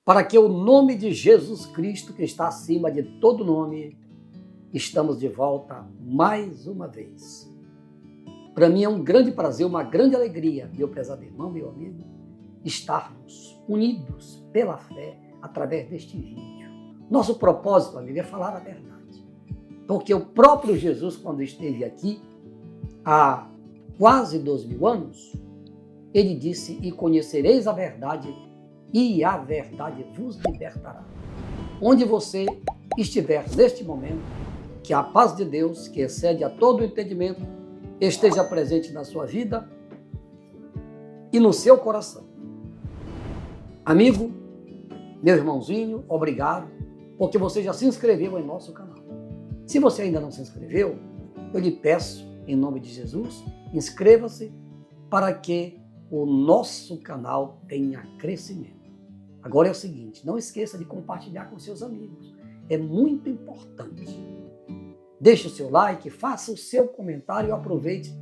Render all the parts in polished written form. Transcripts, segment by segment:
para que o nome de Jesus Cristo, que está acima de todo nome, estamos de volta mais uma vez. Para mim é um grande prazer, uma grande alegria, meu prezado irmão, meu amigo, estarmos unidos pela fé através deste vídeo. Nosso propósito, amigo, é falar a verdade. Porque o próprio Jesus, quando esteve aqui, há quase 2000 anos, ele disse: e conhecereis a verdade, e a verdade vos libertará. Onde você estiver neste momento, que a paz de Deus, que excede a todo o entendimento, esteja presente na sua vida e no seu coração. Amigo, meu irmãozinho, obrigado, porque você já se inscreveu em nosso canal. Se você ainda não se inscreveu, eu lhe peço, em nome de Jesus, inscreva-se para que o nosso canal tenha crescimento. Agora é o seguinte, não esqueça de compartilhar com seus amigos. É muito importante. Deixe o seu like, faça o seu comentário, aproveite,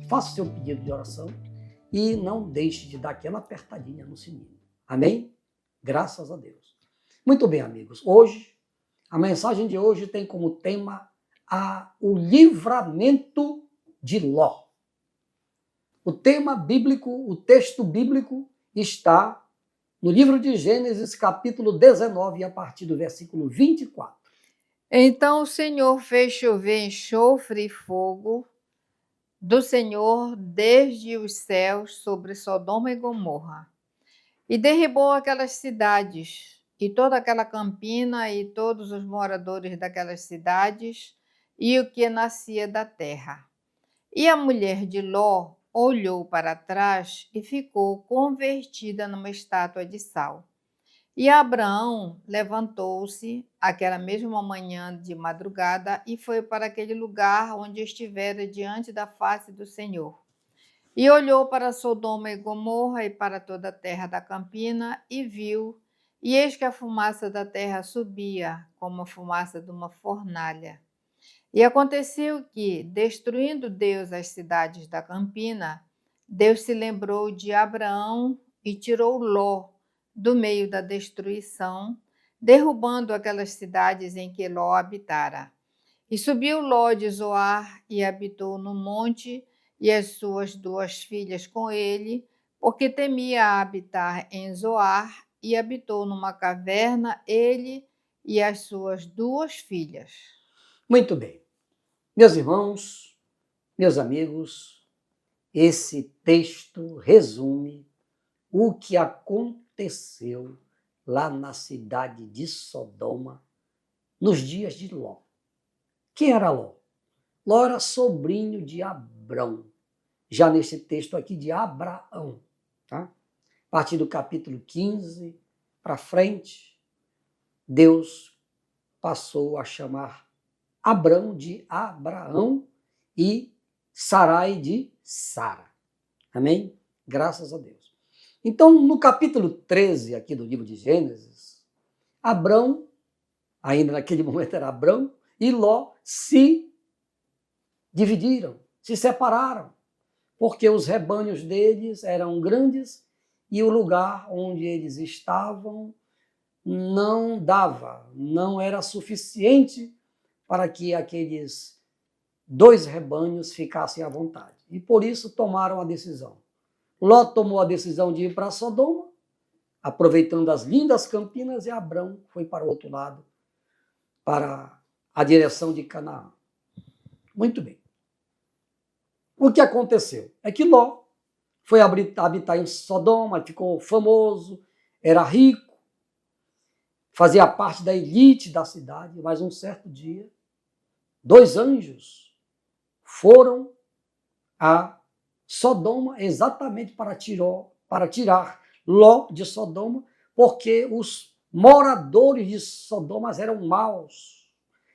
faça o seu pedido de oração e não deixe de dar aquela apertadinha no sininho. Amém? Graças a Deus. Muito bem, amigos. Hoje, a mensagem de hoje tem como tema o livramento de Ló. O tema bíblico, o texto bíblico está no livro de Gênesis, capítulo 19, a partir do versículo 24. Então o Senhor fez chover enxofre e fogo do Senhor desde os céus sobre Sodoma e Gomorra, e derribou aquelas cidades, e toda aquela campina, e todos os moradores daquelas cidades, e o que nascia da terra. E a mulher de Ló olhou para trás e ficou convertida numa estátua de sal. E Abraão levantou-se aquela mesma manhã de madrugada e foi para aquele lugar onde estivera diante da face do Senhor. E olhou para Sodoma e Gomorra e para toda a terra da campina e viu, e eis que a fumaça da terra subia como a fumaça de uma fornalha. E aconteceu que, destruindo Deus as cidades da campina, Deus se lembrou de Abraão e tirou Ló do meio da destruição, derrubando aquelas cidades em que Ló habitara. E subiu Ló de Zoar e habitou no monte, e as suas 2 filhas com ele, porque temia habitar em Zoar, e habitou numa caverna ele e as suas 2 filhas. Muito bem. Meus irmãos, meus amigos, esse texto resume o que aconteceu lá na cidade de Sodoma nos dias de Ló. Quem era Ló? Ló era sobrinho de Abrão, já nesse texto aqui de Abraão. Tá? A partir do capítulo 15 para frente, Deus passou a chamar Abrão de Abraão e Sarai de Sara. Amém? Graças a Deus. Então, no capítulo 13 aqui do livro de Gênesis, Abrão, ainda naquele momento era Abrão, e Ló se dividiram, se separaram, porque os rebanhos deles eram grandes e o lugar onde eles estavam não dava, não era suficiente para que aqueles 2 rebanhos ficassem à vontade. E por isso tomaram a decisão. Ló tomou a decisão de ir para Sodoma, aproveitando as lindas campinas, e Abrão foi para o outro lado, para a direção de Canaã. Muito bem. O que aconteceu é que Ló foi habitar em Sodoma, ficou famoso, era rico, fazia parte da elite da cidade, mas um certo dia, 2 anjos foram a Sodoma exatamente para tirar Ló de Sodoma, porque os moradores de Sodoma eram maus,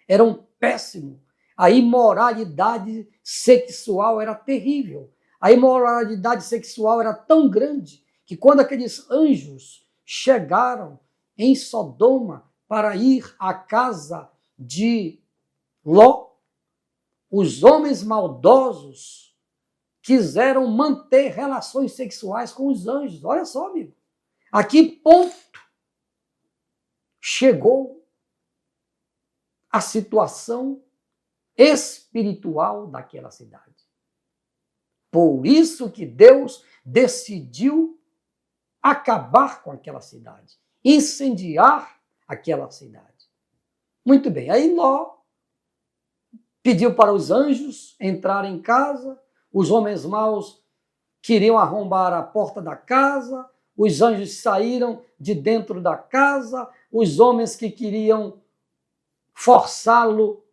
eram péssimos. A imoralidade sexual era terrível. A imoralidade sexual era tão grande que quando aqueles anjos chegaram em Sodoma para ir à casa de Ló, os homens maldosos quiseram manter relações sexuais com os anjos. Olha só, amigo. A que ponto chegou a situação espiritual daquela cidade. Por isso que Deus decidiu acabar com aquela cidade, incendiar aquela cidade. Muito bem, aí Ló pediu para os anjos entrarem em casa, os homens maus queriam arrombar a porta da casa, os anjos saíram de dentro da casa, os homens que queriam forçá-lo,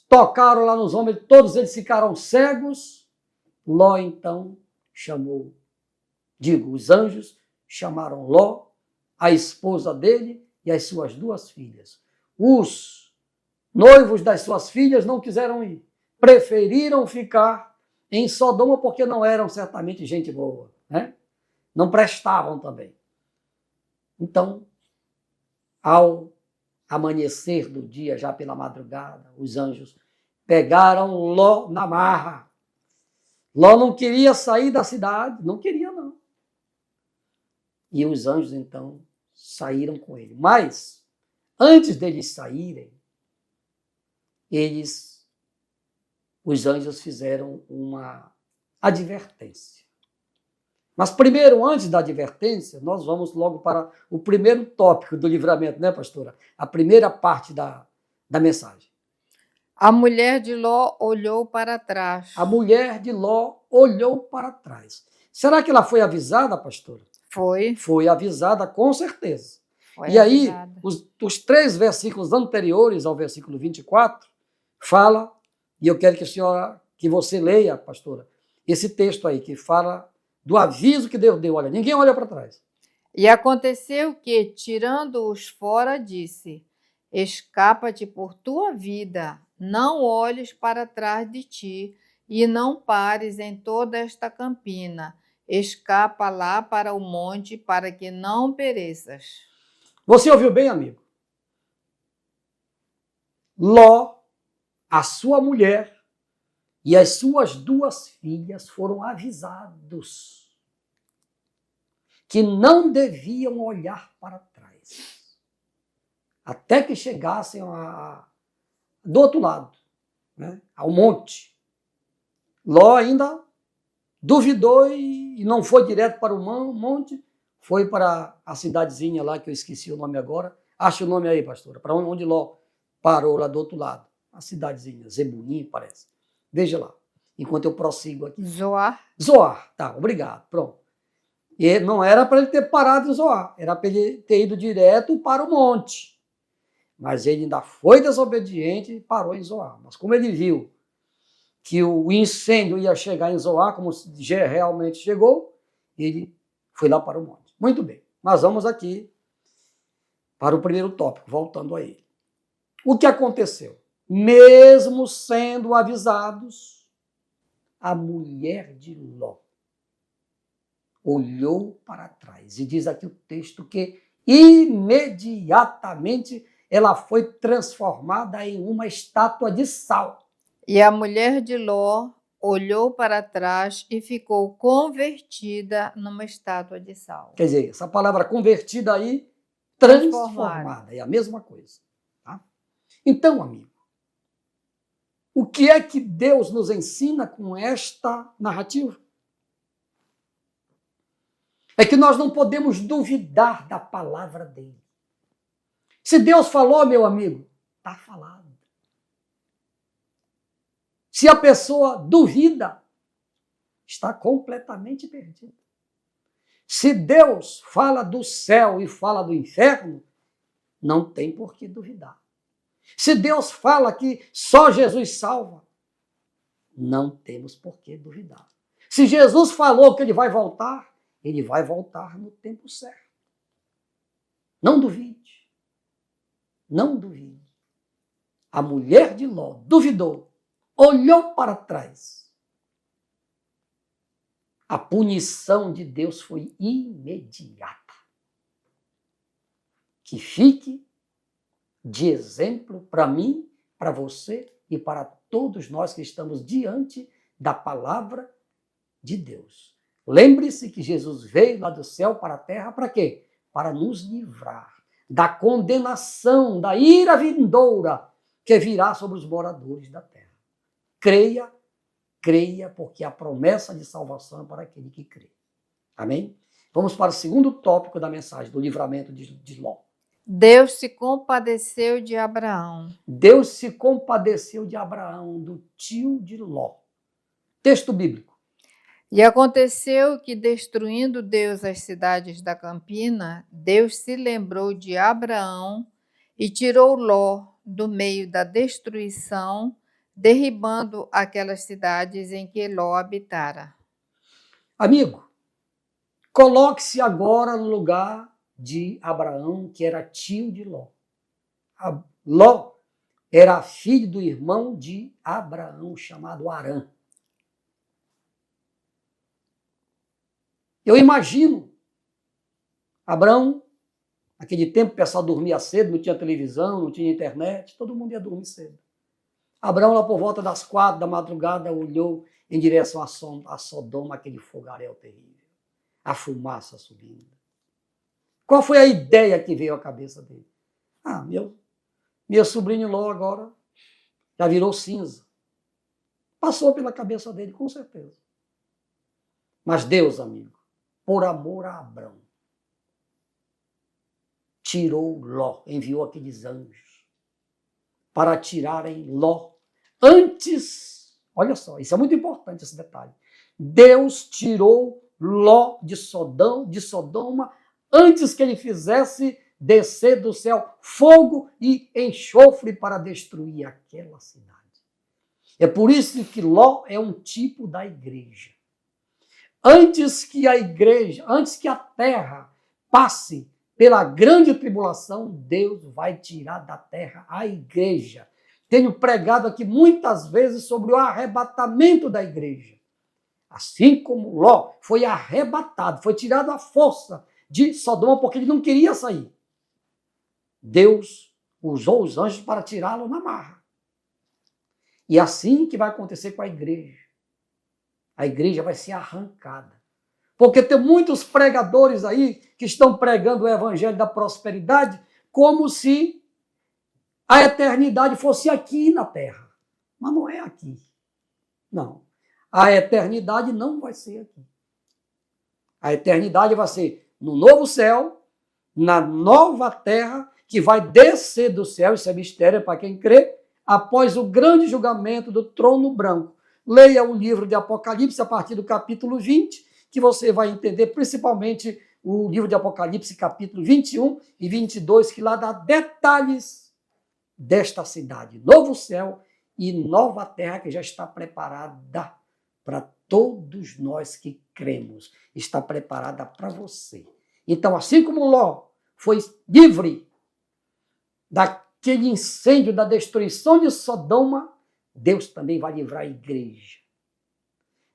tocaram lá nos homens, todos eles ficaram cegos. Ló então os anjos chamaram Ló, a esposa dele e as suas 2 filhas. Os noivos das suas filhas não quiseram ir, preferiram ficar em Sodoma porque não eram certamente gente boa, né? Não prestavam também. Então, ao amanhecer do dia, já pela madrugada, os anjos pegaram Ló na marra. Ló não queria sair da cidade, não queria não. E os anjos então saíram com ele. Mas, antes deles saírem, os anjos fizeram uma advertência. Mas primeiro, antes da advertência, nós vamos logo para o primeiro tópico do livramento, né, pastora? A primeira parte da mensagem. A mulher de Ló olhou para trás. A mulher de Ló olhou para trás. Será que ela foi avisada, pastora? Foi. Foi avisada, com certeza. Foi e aí, avisada. os 3 versículos anteriores ao versículo 24, fala, e eu quero que você leia, pastora, esse texto aí, que fala do aviso que Deus deu. Olha, ninguém olha para trás. E aconteceu que, tirando-os fora, disse: escapa-te por tua vida, não olhes para trás de ti, e não pares em toda esta campina. Escapa lá para o monte, para que não pereças. Você ouviu bem, amigo? Ló, a sua mulher e as suas 2 filhas foram avisados que não deviam olhar para trás, até que chegassem do outro lado, né, ao monte. Ló ainda duvidou e não foi direto para o monte, foi para a cidadezinha lá, que eu esqueci o nome agora. Acha o nome aí, pastora, para onde Ló parou lá do outro lado. A cidadezinha, Zebulim, parece. Veja lá, enquanto eu prossigo aqui. Zoar. Zoar, tá, obrigado, pronto. E não era para ele ter parado em Zoar, era para ele ter ido direto para o monte. Mas ele ainda foi desobediente e parou em Zoar. Mas como ele viu que o incêndio ia chegar em Zoar, como realmente chegou, ele foi lá para o monte. Muito bem, nós vamos aqui para o primeiro tópico, voltando a ele. O que aconteceu? Mesmo sendo avisados, a mulher de Ló olhou para trás. E diz aqui o texto que imediatamente ela foi transformada em uma estátua de sal. E a mulher de Ló olhou para trás e ficou convertida numa estátua de sal. Quer dizer, essa palavra convertida aí, transformada, é a mesma coisa. Tá? Então, amigo, o que é que Deus nos ensina com esta narrativa? É que nós não podemos duvidar da palavra dele. Se Deus falou, meu amigo, está falado. Se a pessoa duvida, está completamente perdida. Se Deus fala do céu e fala do inferno, não tem por que duvidar. Se Deus fala que só Jesus salva, não temos por que duvidar. Se Jesus falou que ele vai voltar no tempo certo. Não duvide. Não duvide. A mulher de Ló duvidou, olhou para trás. A punição de Deus foi imediata. Que fique de exemplo para mim, para você e para todos nós que estamos diante da palavra de Deus. Lembre-se que Jesus veio lá do céu para a terra para quê? para nos livrar da condenação, da ira vindoura que virá sobre os moradores da terra. Creia, creia, porque a promessa de salvação é para aquele que crê. Amém? Vamos para o segundo tópico da mensagem, do livramento de Ló. Deus se compadeceu de Abraão. Deus se compadeceu de Abraão, do tio de Ló. Texto bíblico. E aconteceu que, destruindo Deus as cidades da campina, Deus se lembrou de Abraão e tirou Ló do meio da destruição, derribando aquelas cidades em que Ló habitara. Amigo, coloque-se agora no lugar de Abraão, que era tio de Ló. Ló era filho do irmão de Abraão, chamado Arã. Eu imagino, Abraão, naquele tempo o pessoal dormia cedo, não tinha televisão, não tinha internet, todo mundo ia dormir cedo. Abraão, lá por volta das 4 da madrugada, olhou em direção a Sodoma, aquele fogaréu terrível, a fumaça subindo. Qual foi a ideia que veio à cabeça dele? Meu sobrinho Ló agora já virou cinza. Passou pela cabeça dele, com certeza. Mas Deus, amigo, por amor a Abraão, tirou Ló, enviou aqueles anjos para tirarem Ló antes. Olha só, isso é muito importante, esse detalhe. Deus tirou Ló de Sodoma antes que ele fizesse descer do céu fogo e enxofre para destruir aquela cidade. É por isso que Ló é um tipo da igreja. Antes que a terra passe pela grande tribulação, Deus vai tirar da terra a igreja. Tenho pregado aqui muitas vezes sobre o arrebatamento da igreja. Assim como Ló foi arrebatado, foi tirado à força de Sodoma porque ele não queria sair. Deus usou os anjos para tirá-lo na marra. E é assim que vai acontecer com a igreja. A igreja vai ser arrancada. Porque tem muitos pregadores aí que estão pregando o evangelho da prosperidade como se a eternidade fosse aqui na terra. Mas não é aqui. Não. A eternidade não vai ser aqui. A eternidade vai ser no novo céu, na nova terra, que vai descer do céu, isso é mistério para quem crê, após o grande julgamento do trono branco. Leia o livro de Apocalipse a partir do capítulo 20, que você vai entender principalmente o livro de Apocalipse, capítulo 21 e 22, que lá dá detalhes desta cidade, novo céu e nova terra que já está preparada para todos nós que cremos. Está preparada para você. Então, assim como Ló foi livre daquele incêndio, da destruição de Sodoma, Deus também vai livrar a igreja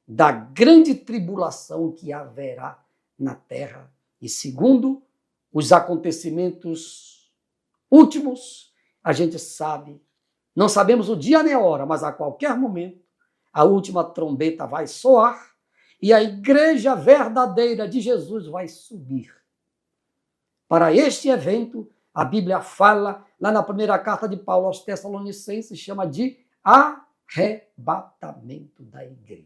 da grande tribulação que haverá na terra. E segundo os acontecimentos últimos, a gente sabe, não sabemos o dia nem a hora, mas a qualquer momento, a última trombeta vai soar e a igreja verdadeira de Jesus vai subir. Para este evento, a Bíblia fala, lá na primeira carta de Paulo aos Tessalonicenses, chama de arrebatamento da igreja.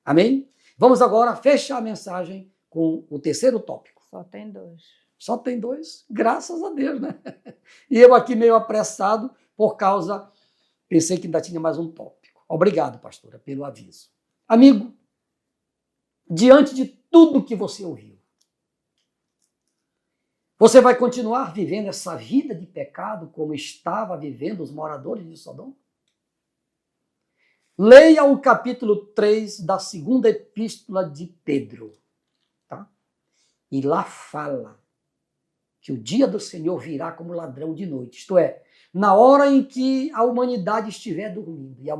Amém? Vamos agora fechar a mensagem com o terceiro tópico. Só tem 2. Só tem 2? Graças a Deus, né? E eu aqui meio apressado por causa... Pensei que ainda tinha mais um tópico. Obrigado, pastora, pelo aviso. Amigo, diante de tudo que você ouviu, você vai continuar vivendo essa vida de pecado como estava vivendo os moradores de Sodoma? Leia o capítulo 3 da segunda epístola de Pedro. Tá? E lá fala que o dia do Senhor virá como ladrão de noite. Isto é, na hora em que a humanidade estiver dormindo. E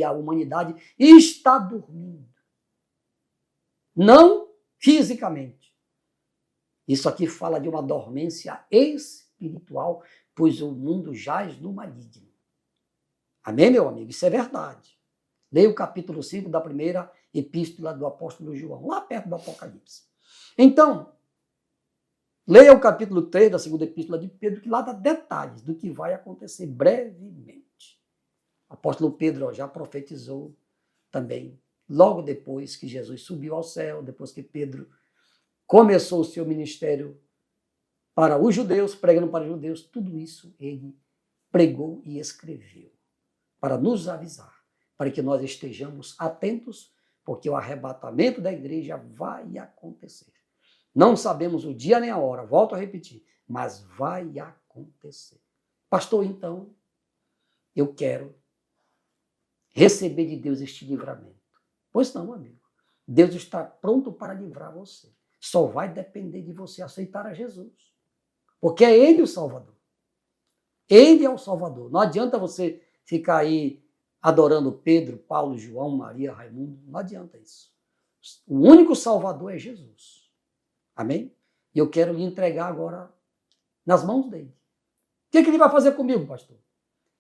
a humanidade está dormindo. Não fisicamente. Isso aqui fala de uma dormência espiritual, pois o mundo jaz no maligno. Amém, meu amigo? Isso é verdade. Leia o capítulo 5 da primeira epístola do apóstolo João, lá perto do Apocalipse. Então, Leia o capítulo 3 da segunda epístola de Pedro, que lá dá detalhes do que vai acontecer brevemente. O apóstolo Pedro já profetizou também, logo depois que Jesus subiu ao céu, depois que Pedro começou o seu ministério para os judeus, pregando para os judeus, tudo isso ele pregou e escreveu para nos avisar, para que nós estejamos atentos, porque o arrebatamento da igreja vai acontecer. Não sabemos o dia nem a hora, volto a repetir, mas vai acontecer. Pastor, então, eu quero receber de Deus este livramento. Pois não, amigo. Deus está pronto para livrar você. Só vai depender de você aceitar a Jesus. Porque é Ele o Salvador. Ele é o Salvador. Não adianta você ficar aí adorando Pedro, Paulo, João, Maria, Raimundo. Não adianta isso. O único Salvador é Jesus. Amém? E eu quero lhe entregar agora nas mãos dele. O que ele vai fazer comigo, pastor?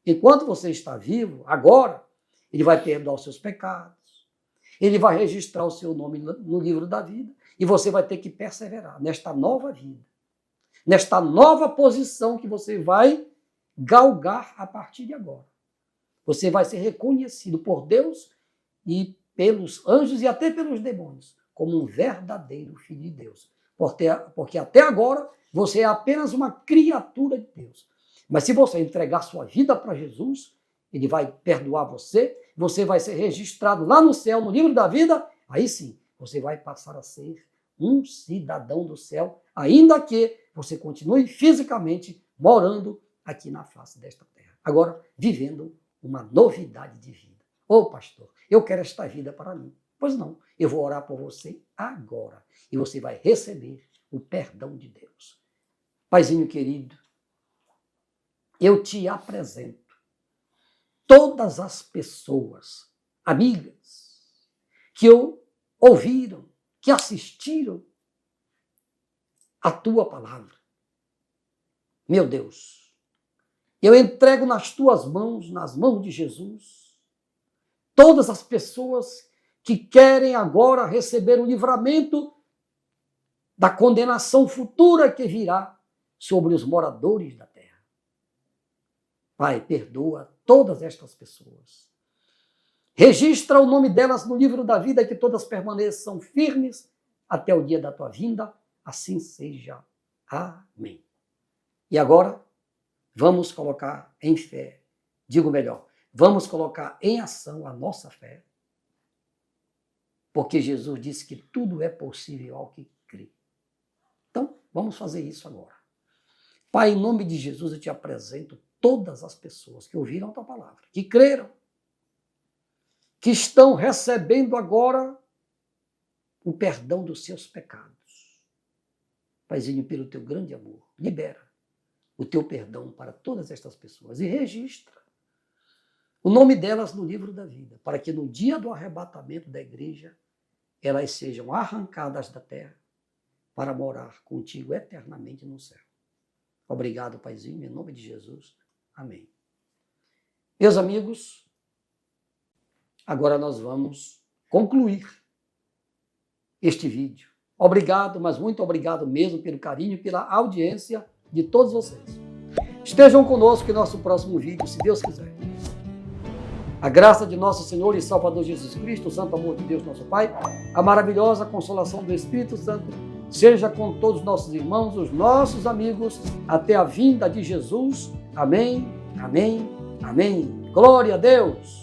Enquanto você está vivo, agora, ele vai perdoar os seus pecados. Ele vai registrar o seu nome no livro da vida. E você vai ter que perseverar nesta nova vida. Nesta nova posição que você vai galgar a partir de agora. Você vai ser reconhecido por Deus e pelos anjos e até pelos demônios como um verdadeiro filho de Deus. Porque até agora você é apenas uma criatura de Deus. Mas se você entregar sua vida para Jesus, ele vai perdoar você, você vai ser registrado lá no céu, no livro da vida, aí sim, você vai passar a ser um cidadão do céu, ainda que você continue fisicamente morando aqui na face desta terra. Agora, vivendo uma novidade de vida. Ô pastor, eu quero esta vida para mim. Pois não, eu vou orar por você agora. E você vai receber o perdão de Deus. Paizinho querido, eu te apresento todas as pessoas, amigas, que ouviram, que assistiram a tua palavra. Meu Deus, eu entrego nas tuas mãos, nas mãos de Jesus, todas as pessoas que querem agora receber o livramento da condenação futura que virá sobre os moradores da terra. Pai, perdoa todas estas pessoas. Registra o nome delas no livro da vida, que todas permaneçam firmes até o dia da tua vinda. Assim seja. Amém. E agora, vamos colocar em fé, digo melhor, vamos colocar em ação a nossa fé, porque Jesus disse que tudo é possível ao que crê. Então, vamos fazer isso agora. Pai, em nome de Jesus, eu te apresento todas as pessoas que ouviram a tua palavra, que creram, que estão recebendo agora o perdão dos seus pecados. Paizinho, pelo teu grande amor, libera o teu perdão para todas estas pessoas e registra o nome delas no livro da vida, para que no dia do arrebatamento da igreja elas sejam arrancadas da terra para morar contigo eternamente no céu. Obrigado, Paizinho, em nome de Jesus. Amém. Meus amigos, agora nós vamos concluir este vídeo. Obrigado, mas muito obrigado mesmo pelo carinho e pela audiência de todos vocês. Estejam conosco em nosso próximo vídeo, se Deus quiser. A graça de nosso Senhor e Salvador Jesus Cristo, o santo amor de Deus nosso Pai, a maravilhosa consolação do Espírito Santo, seja com todos os nossos irmãos, os nossos amigos, até a vinda de Jesus. Amém, amém, amém. Glória a Deus!